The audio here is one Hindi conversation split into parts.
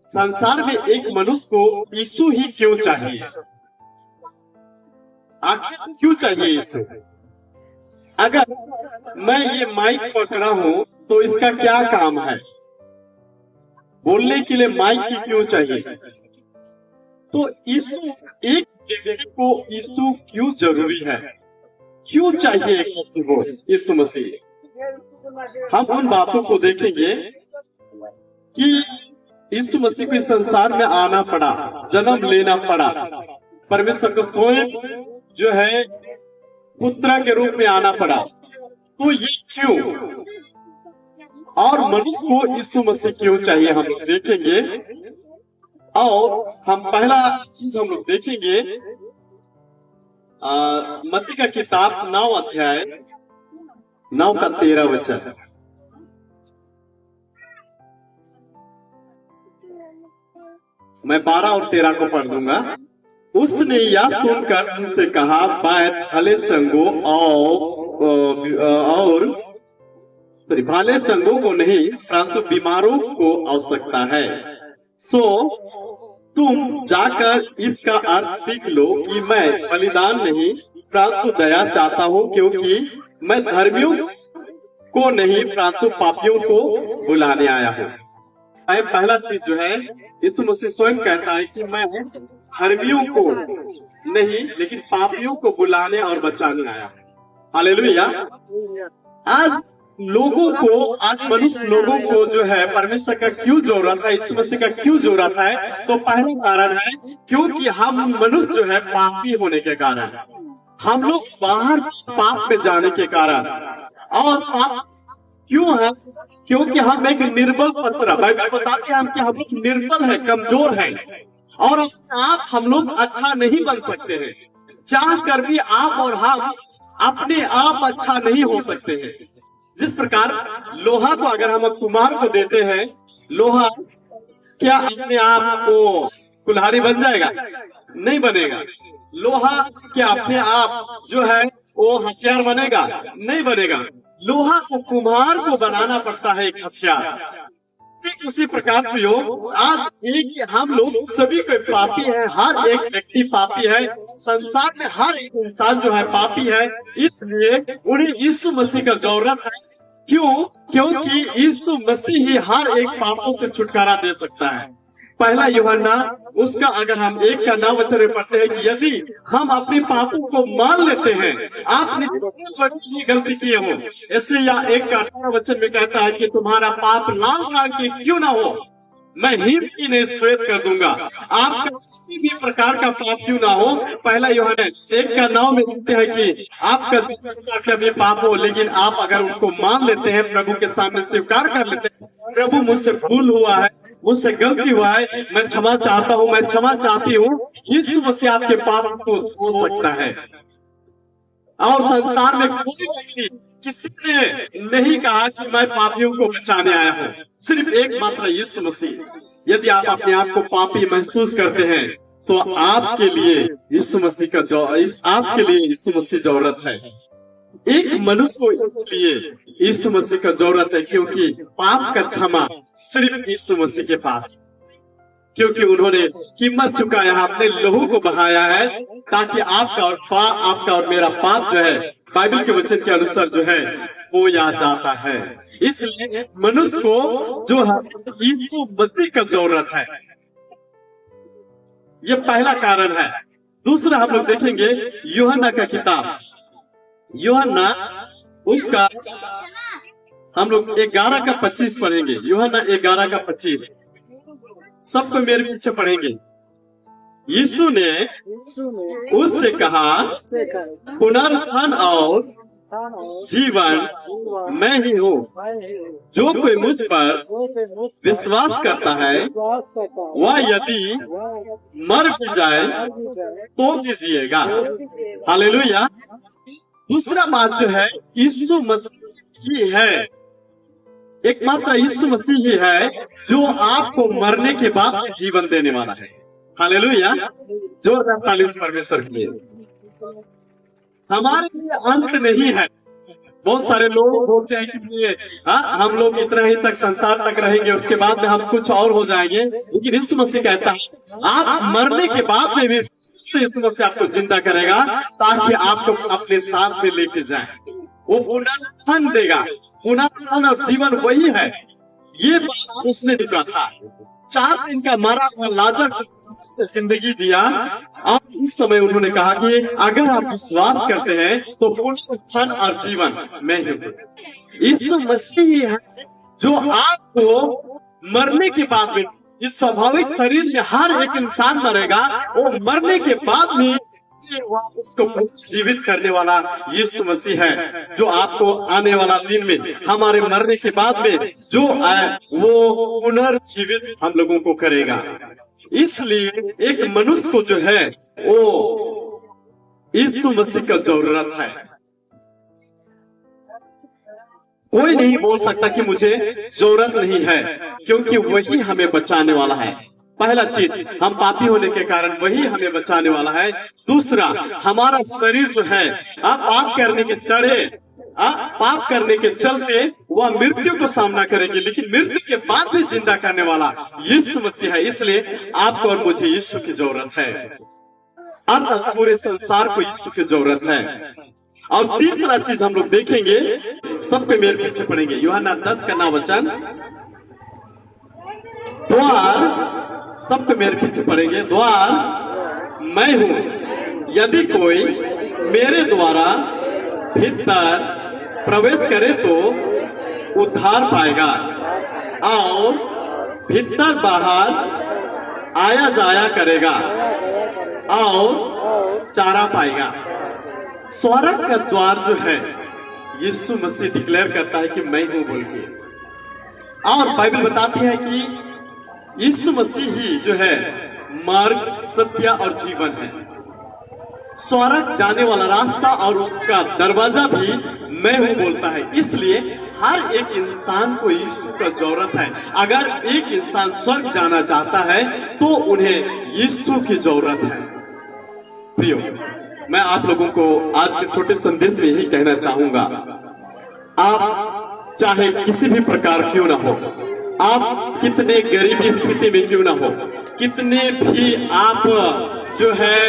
संसार में एक मनुष्य को यीशु ही क्यों चाहिए? आखिर क्यों चाहिए यीशु? अगर मैं ये माइक पकड़ा हूं तो इसका क्या काम है? बोलने के लिए माइक ही क्यों चाहिए? तो यीशु, एक व्यक्ति को यीशु क्यों जरूरी है? क्यों चाहिए एक व्यक्ति को यीशु मसीह? हम उन बातों को देखेंगे कि यीशु मसीह को इस संसार में आना पड़ा, जन्म लेना पड़ा, परमेश्वर को स्वयं जो है पुत्र के रूप में आना पड़ा। तो ये क्यों? और मनुष्य को यीशु मसीह क्यों चाहिए, हम लोग देखेंगे। और हम पहला चीज हम लोग देखेंगे मत्ती का किताब 9 अध्याय 9 का 13 वचन। मैं 12 और 13 को पढ़ दूंगा। उसने यह सुनकर उनसे कहा, भाले चंगो भाले चंगों को नहीं परंतु बीमारों को आवश्यकता है। सो तुम जाकर इसका अर्थ सीख लो कि मैं बलिदान नहीं परंतु दया चाहता हूँ, क्योंकि मैं धर्मियों को नहीं परंतु पापियों को बुलाने आया हूँ। पहला चीज जो है, यीशु मसीह स्वयं कहता है कि मैं धर्मियों को नहीं लेकिन पापियों को बुलाने और बचाने आया हूँ। हालेलुया। आज लोगों को, आज मनुष्य लोगों को जो है परमेश्वर का क्यों जरूरत है, यीशु मसीह का क्यों जरूरत है? तो पहला कारण है क्योंकि हम मनुष्य जो है पापी होने के कारण, हम लोग बाहर पाप में जाने के कारण। और पाप क्यों है? क्योंकि हम एक निर्बल पत्र, बाइबल बताते हैं कि हम लोग निर्बल है, कमजोर है, और अपने आप हम लोग अच्छा नहीं बन सकते हैं। चाह कर भी आप और हम अपने आप अच्छा नहीं हो सकते हैं। जिस प्रकार लोहा को अगर हम कुम्हार को देते हैं, लोहा क्या अपने आप को कुल्हाड़ी बन जाएगा? नहीं बनेगा। लोहा क्या अपने आप जो है वो हथियार बनेगा? नहीं बनेगा। लोहा को कुम्हार को बनाना पड़ता है एक हथियार। ठीक उसी प्रकार प्रयोग आज एक हम लोग सभी कोई पापी है, हर एक व्यक्ति पापी है, संसार में हर एक इंसान जो है पापी है। इसलिए उन्हें यीशु मसीह का जरूरत है। क्यों? क्योंकि यीशु मसीह ही हर एक पापों से छुटकारा दे सकता है। पहला यूहन्ना उसका अगर हम 1 का 9 वचन में पढ़ते हैं कि यदि हम अपने पापों को मान लेते हैं, आपने जितनी बड़ी गलती की हो, ऐसे या 1 का 18 वचन में कहता है कि तुम्हारा पाप लाल रंग के क्यों ना हो, मैं हिम की नहीं श्वेत कर दूंगा। आपका किसी भी प्रकार का पाप क्यों ना हो। पहला यूहन्ना 1 का 9 में लिखते हैं कि आपका जितना भी पाप हो, लेकिन आप अगर उनको मान लेते हैं, प्रभु के सामने स्वीकार कर लेते हैं, प्रभु मुझसे भूल हुआ है, मुझसे गलती हुआ है, मैं क्षमा चाहता हूँ, मैं क्षमा चाहती हूँ, यीशु मसीह आपके पाप को धो सकता है। और संसार में कोई व्यक्ति, किसी ने नहीं कहा कि मैं पापियों को बचाने आया हूँ, सिर्फ एकमात्र यीशु मसीह। यदि आप अपने आप को पापी महसूस करते हैं तो आपके लिए यीशु मसीह का आपके लिए यीशु मसीह जरूरत है। एक मनुष्य को इसलिए यीशु मसीह का जरूरत है क्योंकि पाप का क्षमा सिर्फ यीशु मसीह के पास, क्योंकि उन्होंने कीमत चुकाया, अपने लहू को बहाया है, ताकि आपका और मेरा पाप जो है बाइबल के वचन के अनुसार जो है वो या जाता है। इसलिए मनुष्य को जो है यीशु मसीह का जरूरत है। ये पहला कारण है। दूसरा हम लोग देखेंगे यूहन्ना का किताब, यूहन्ना उसका हम लोग 11 का 25 पढ़ेंगे। यूहन्ना 11 का 25 सबको मेरे पीछे पढ़ेंगे। यीशु ने उससे कहा, पुनरुत्थान और जीवन मैं ही हूँ। जो कोई मुझ पर विश्वास करता है वह यदि मर भी जाए तो भी जिएगा। हालेलुया। दूसरा बात जो है, यीशु मसीह ही है, एकमात्र यीशु मसीह ही है जो आपको मरने के बाद जीवन देने वाला है। हालेलुया। जोरदार ताली उस परमेश्वर के लिए। हमारे लिए अंत नहीं है, बहुत सारे लोग बोलते हैं कि ये हम लोग इतना ही तक संसार तक रहेंगे, उसके बाद में हम कुछ और हो जाएंगे। लेकिन यीशु मसीह कहता है आप मरने के बाद में भी यीशु मसीह आपको जिंदा करेगा, ताकि आपको अपने साथ में लेके जाए। वो पुनरुत्थान देगा, पुनरुत्थान और जीवन वही है। ये बात उसने चुका था। 4 दिन का मरा हुआ लाजर से जिंदगी दिया, और उस समय उन्होंने कहा कि अगर आप विश्वास करते हैं तो पुनरुत्थान और जीवन मैं हूँ। यीशु मसीह ही है जो आपको मरने के बाद में, इस स्वाभाविक शरीर में हर एक इंसान मरेगा, वो मरने के बाद में उसको जीवित करने वाला यीशु मसीह है, जो आपको आने वाला दिन में हमारे मरने के बाद में जो वो पुनर्जीवित हम लोगों को करेगा। इसलिए एक मनुष्य को जो है वो यीशु मसीह का जरूरत है। कोई नहीं बोल सकता कि मुझे जरूरत नहीं है, क्योंकि वही हमें बचाने वाला है। पहला चीज, हम पापी होने के कारण वही हमें बचाने वाला है। दूसरा, हमारा शरीर जो है पाप करने के पाप करने के चलते वह मृत्यु को सामना करेगी, लेकिन मृत्यु के बाद भी जिंदा करने वाला यीशु मसीह है। इसलिए आपको और मुझे यीशु की जरूरत है, और पूरे संसार को यीशु की जरूरत है। और तीसरा चीज हम लोग देखेंगे, सबके मेरे पीछे पड़ेंगे, यूहन्ना 10 का 9 वचन। द्वार, सबके मेरे पीछे पड़ेंगे, द्वार मैं हूं, यदि कोई मेरे द्वारा भीतर प्रवेश करे तो उद्धार पाएगा, और भीतर बाहर आया जाया करेगा और चारा पाएगा। स्वर्ग का द्वार जो है यीशु मसीह डिक्लेयर करता है कि मैं हूं बोल के, और बाइबल बताती है कि यीशु मसीह ही जो है मार्ग, सत्य और जीवन है। स्वर्ग जाने वाला रास्ता और उसका दरवाजा भी मैं हूं बोलता है। इसलिए हर एक इंसान को यीशु का जरूरत है। अगर एक इंसान स्वर्ग जाना चाहता है तो उन्हें यीशु की जरूरत है। प्रियो, मैं आप लोगों को आज के छोटे संदेश में यही कहना चाहूंगा, आप चाहे किसी भी प्रकार क्यों ना हो, आप कितने गरीबी स्थिति में क्यों ना हो, कितने भी आप जो है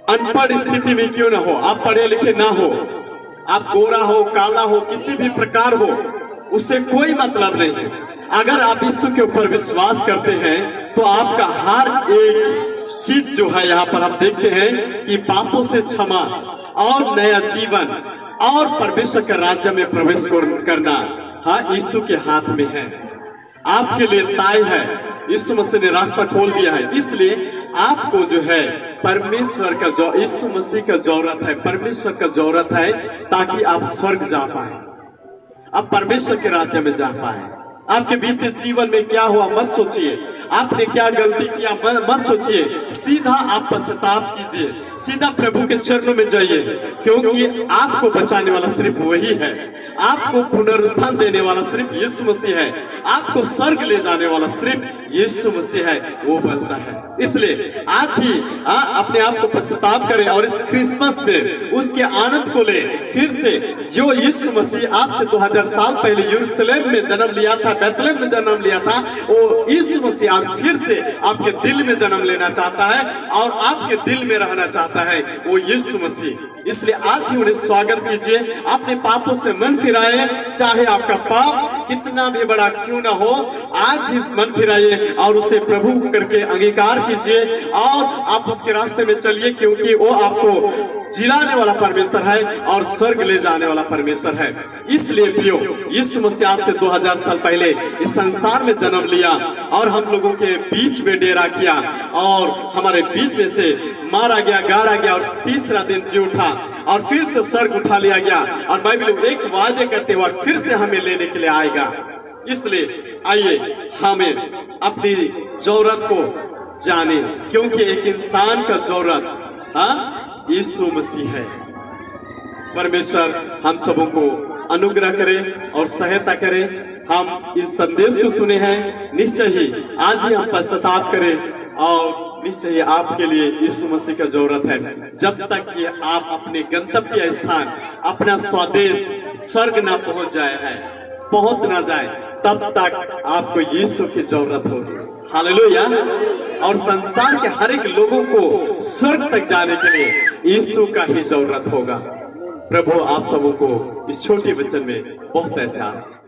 अनपढ़ स्थिति में क्यों ना हो, आप पढ़े लिखे ना हो, आप गोरा हो, काला हो, किसी भी प्रकार हो, उससे कोई मतलब नहीं है। अगर आप यीशु के ऊपर विश्वास करते हैं तो आपका हर एक चीज जो है, यहाँ पर हम देखते हैं कि पापों से क्षमा और नया जीवन और परमेश्वर के राज्य में प्रवेश करना यीशु के हाथ में है। आपके लिए तय है, यीशु मसीह ने रास्ता खोल दिया है। इसलिए आपको जो है परमेश्वर का यीशु मसीह का जरूरत है, परमेश्वर का जरूरत है, ताकि आप स्वर्ग जा पाए, आप परमेश्वर के राज्य में जा पाए। आपके बीते जीवन में क्या हुआ मत सोचिए, आपने क्या गलती किया मत सोचिए, सीधा आप पश्चाताप कीजिए, सीधा प्रभु के चरणों में जाइए, क्योंकि आपको बचाने वाला सिर्फ वही है, आपको पुनरुत्थान देने वाला सिर्फ यीशु मसीह है, आपको स्वर्ग ले जाने वाला सिर्फ यीशु मसीह है, वो बोलता है। इसलिए आज ही अपने आप को पश्चाताप करें और इस क्रिसमस में उसके आनंद को ले। फिर से जो यीशु मसीह आज से 2000 साल पहले यरूशलेम में जन्म लिया था, बैतलहम में जन्म लिया था, वो यीशु मसीह आज फिर से आपके दिल में जन्म लेना चाहता है और आपके दिल में रहना चाहता है, वो यीशु मसीह। इसलिए आज ही उन्हें स्वागत कीजिए, अपने पापों से मन फिराए, चाहे आपका पाप कितना भी बड़ा क्यों ना हो, आज ही मन फिराइए और उसे प्रभु करके अंगीकार कीजिए और आप उसके रास्ते में चलिए, क्योंकि वो आपको जिलाने वाला परमेश्वर है और स्वर्ग ले जाने वाला परमेश्वर है। इसलिए प्रियो, यीशु मसीह आज से 2000 साल पहले इस संसार में जन्म लिया और हम लोगों के बीच में डेरा किया और हमारे बीच में से मारा गया, गाड़ा गया और तीसरा दिन जी उठा और फिर से स्वर्ग उठा लिया गया। और बाइबल एक वादे करते हुए फिर से हमें लेने के लिए आएगा। इसलिए आइए हमें अपनी जरूरत को जाने, क्योंकि एक इंसान का जरूरत यीशु मसीह है। परमेश्वर हम सबों को अनुग्रह करे और सहायता करे। हम इस संदेश को सुने हैं, निश्चय ही आज ही हम पश्चाताप करें और निश्चय आपके लिए यीशु मसीह का जरूरत है। जब तक कि आप अपने गंतव्य स्थान, अपना स्वदेश स्वर्ग ना पहुंच ना जाए, तब तक आपको यीशु की जरूरत होगी। हालेलुया। और संसार के हर एक लोगों को स्वर्ग तक जाने के लिए यीशु का ही जरूरत होगा। प्रभु आप सबों को इस छोटे वचन में बहुत ऐसे आशीष